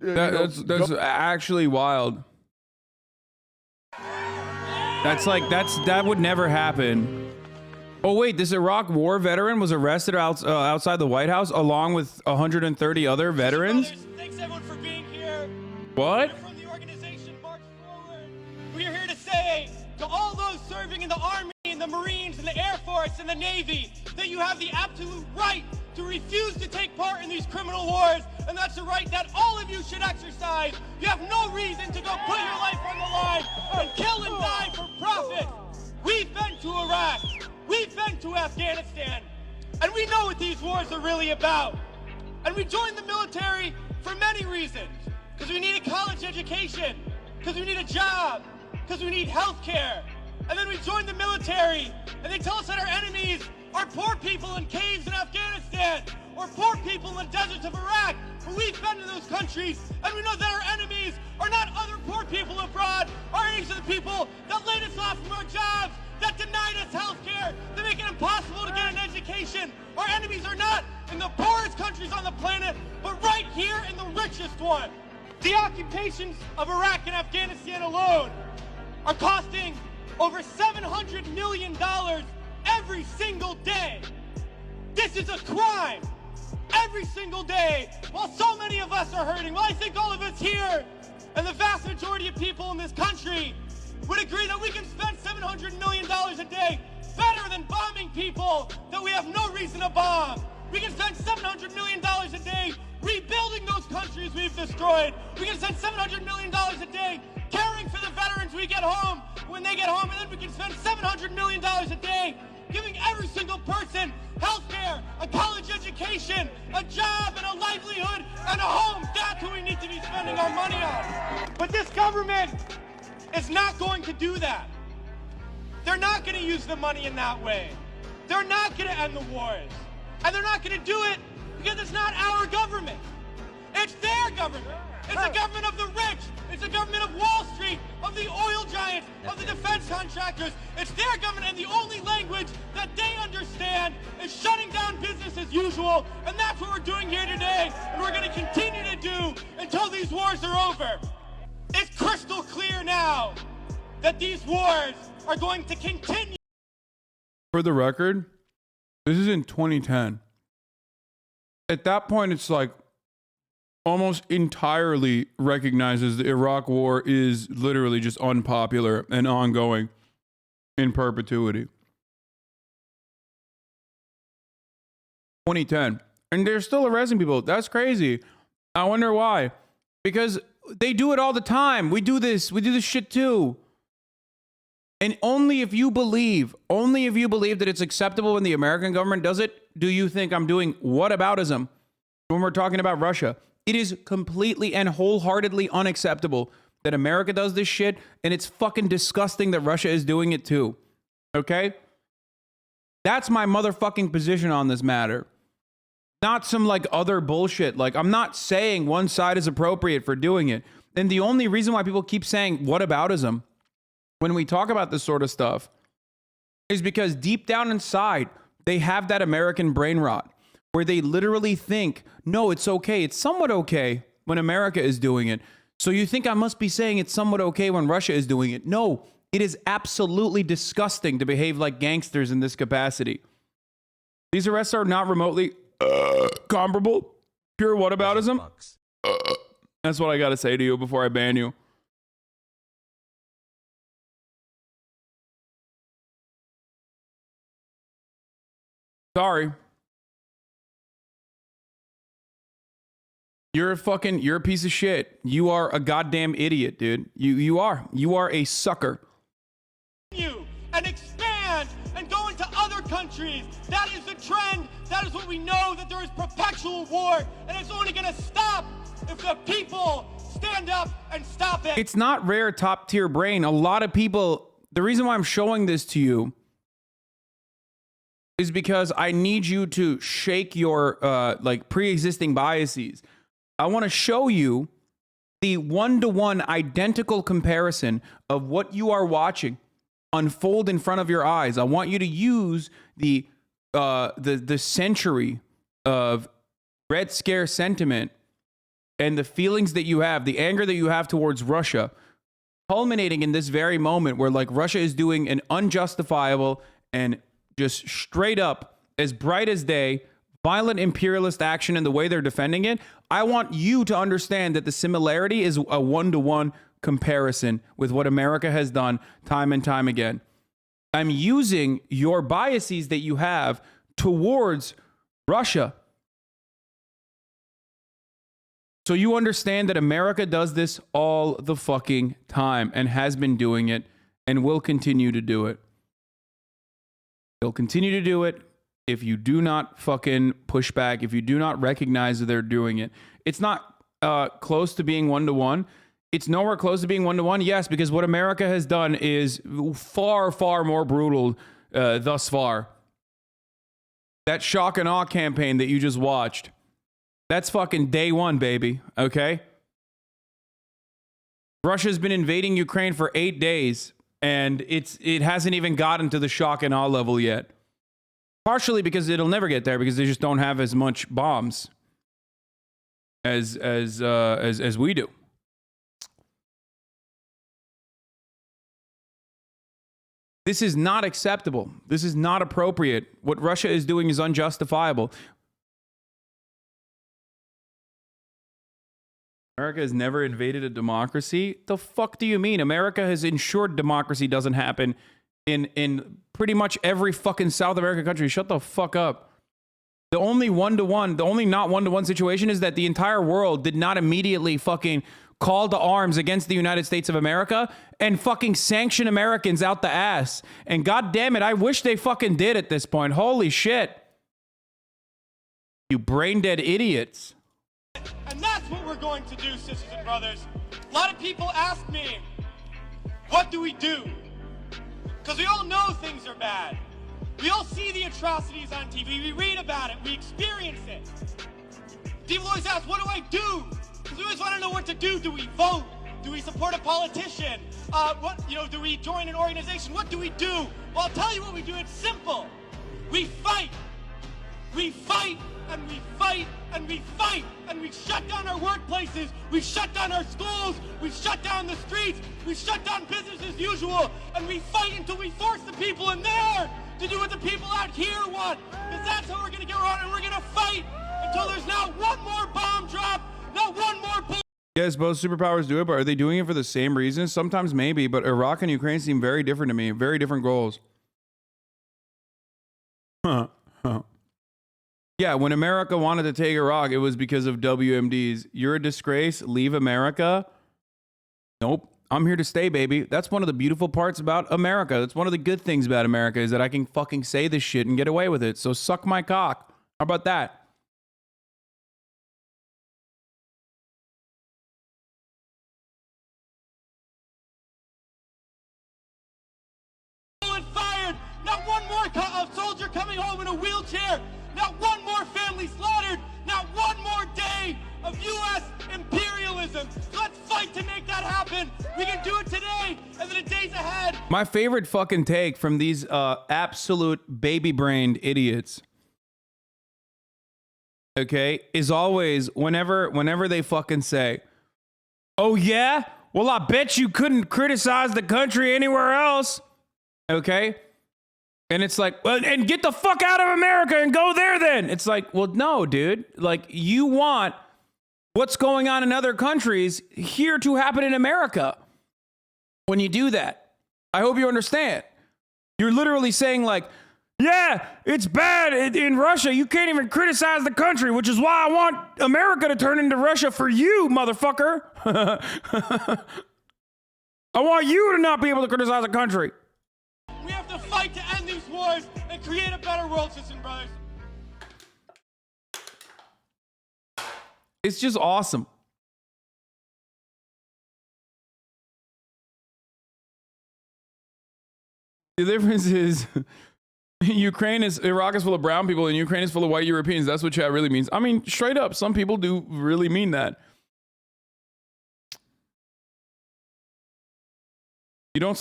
to That's actually wild. That would never happen. Oh wait, this Iraq War veteran was arrested outside the White House along with 130 other veterans. Thanks everyone for being here. What? We're from the organization March Forward. We are here to say to all those serving in the Army, in the Marines, in the Air Force, and the Navy, that you have the absolute right to refuse to take part in these criminal wars, and that's a right that all of you should exercise. You have no reason to go put your life on the line and kill and die for profit. We've been to Iraq. We've been to Afghanistan, and we know what these wars are really about. And we joined the military for many reasons. Because we need a college education, because we need a job, because we need health care. And then we joined the military, and they tell us that our enemies are poor people in caves in Afghanistan, or poor people in the deserts of Iraq. But we've been to those countries, and we know that our enemies are not other poor people abroad. Our enemies are the people that laid us off from our jobs, that denied us health care, that make it impossible to get an education. Our enemies are not in the poorest countries on the planet, but right here in the richest one. The occupations of Iraq and Afghanistan alone are costing over $700 million every single day. This is a crime every single day, while so many of us are hurting. Well, I think all of us here and the vast majority of people in this country would agree that we can spend $700 million a day better than bombing people that we have no reason to bomb. We can spend $700 million a day rebuilding those countries we've destroyed. We can spend $700 million a day caring for the veterans we get home when they get home, and then we can spend $700 million a day giving every single person health care, a college education, a job, and a livelihood, and a home. That's who we need to be spending our money on. But this government is not going to do that. They're not going to use the money in that way. They're not going to end the wars. And they're not going to do it because it's not our government. It's their government. It's the government of the rich. It's the government of Wall Street, of the oil giants, of the defense contractors. It's their government, and the only language that they understand is shutting down business as usual. And that's what we're doing here today, and we're going to continue to do until these wars are over. It's crystal clear now that these wars are going to continue. For the record, this is in 2010. At that point, it's like almost entirely recognizes the Iraq War is literally just unpopular and ongoing in perpetuity. 2010. And they're still arresting people. That's crazy. I wonder why. Because they do it all the time. We do this shit too. And only if you believe that it's acceptable when the American government does it, do you think I'm doing whataboutism when we're talking about Russia. It is completely and wholeheartedly unacceptable that America does this shit, and it's fucking disgusting that Russia is doing it too. Okay? That's my motherfucking position on this matter. Not some like other bullshit. Like, I'm not saying one side is appropriate for doing it. And the only reason why people keep saying whataboutism when we talk about this sort of stuff is because deep down inside, they have that American brain rot where they literally think, no, it's okay. It's somewhat okay when America is doing it. So you think I must be saying it's somewhat okay when Russia is doing it. No, it is absolutely disgusting to behave like gangsters in this capacity. These arrests are not remotely comparable. Pure whataboutism. That's what I got to say to you before I ban you. Sorry. You're a piece of shit. You are a goddamn idiot, dude. You are a sucker. And expand and go into other countries. That is the trend. That is what we know, that there is perpetual war, and it's only going to stop if the people stand up and stop it. It's not rare top tier brain. A lot of people, the reason why I'm showing this to you is because I need you to shake your like pre-existing biases. I want to show you the one-to-one identical comparison of what you are watching unfold in front of your eyes. I want you to use the century of Red Scare sentiment and the feelings that you have, the anger that you have towards Russia, culminating in this very moment where like Russia is doing an unjustifiable and just straight up as bright as day violent imperialist action in the way they're defending it. I want you to understand that the similarity is a one-to-one comparison with what America has done time and time again. I'm using your biases that you have towards Russia, so you understand that America does this all the fucking time and has been doing it and will continue to do it. They'll continue to do it if you do not fucking push back, if you do not recognize that they're doing it. It's not close to being one-to-one. It's nowhere close to being one-to-one, yes, because what America has done is far, far more brutal thus far. That shock and awe campaign that you just watched, that's fucking day one, baby, okay? Russia's been invading Ukraine for 8 days, and it hasn't even gotten to the shock and awe level yet. Partially because it'll never get there because they just don't have as much bombs as we do. This is not acceptable. This is not appropriate. What Russia is doing is unjustifiable. America has never invaded a democracy? The fuck do you mean? America has ensured democracy doesn't happen in pretty much every fucking South American country. Shut the fuck up. The only one-to-one, the only not one-to-one situation is that the entire world did not immediately fucking call to arms against the United States of America and fucking sanction Americans out the ass. And god damn it, I wish they fucking did at this point. Holy shit. You brain-dead idiots. And that's what we're going to do, sisters and brothers. A lot of people ask me, what do we do? Because we all know things are bad. We all see the atrocities on TV. We read about it. We experience it. People always ask, what do I do? Because we always want to know what to do. Do we vote? Do we support a politician? Do we join an organization? What do we do? Well, I'll tell you what we do. It's simple. We fight. We fight and we fight and we fight and we shut down our workplaces, we shut down our schools, we shut down the streets, we shut down business as usual, and we fight until we force the people in there to do what the people out here want, because that's how we're going to get around, and we're going to fight until there's not one more bomb drop, not one more bull. Yes, both superpowers do it, but are they doing it for the same reasons? Sometimes maybe, but Iraq and Ukraine seem very different to me, very different goals. Yeah, when America wanted to take Iraq, it was because of WMDs. You're a disgrace. Leave America. Nope. I'm here to stay, baby. That's one of the beautiful parts about America. That's one of the good things about America is that I can fucking say this shit and get away with it. So suck my cock. How about that? Fired. Not one more soldier coming home in a wheelchair. Not one more family slaughtered. Not one more day of U.S. imperialism. Let's fight to make that happen. We can do it today and in the days ahead. My favorite fucking take from these absolute baby-brained idiots, okay, is always whenever they fucking say, oh yeah? Well, I bet you couldn't criticize the country anywhere else. Okay? And it's like, well, and get the fuck out of America and go there then. It's like, well, no, dude. Like, you want what's going on in other countries here to happen in America when you do that. I hope you understand. You're literally saying like, yeah, it's bad in Russia. You can't even criticize the country, which is why I want America to turn into Russia for you, motherfucker. I want you to not be able to criticize the country. We have to fight to end these wars and create a better world, sisters and brothers. It's just awesome. The difference is Iraq is full of brown people and Ukraine is full of white Europeans. That's what chat really means. I mean, straight up, some people do really mean that. You don't study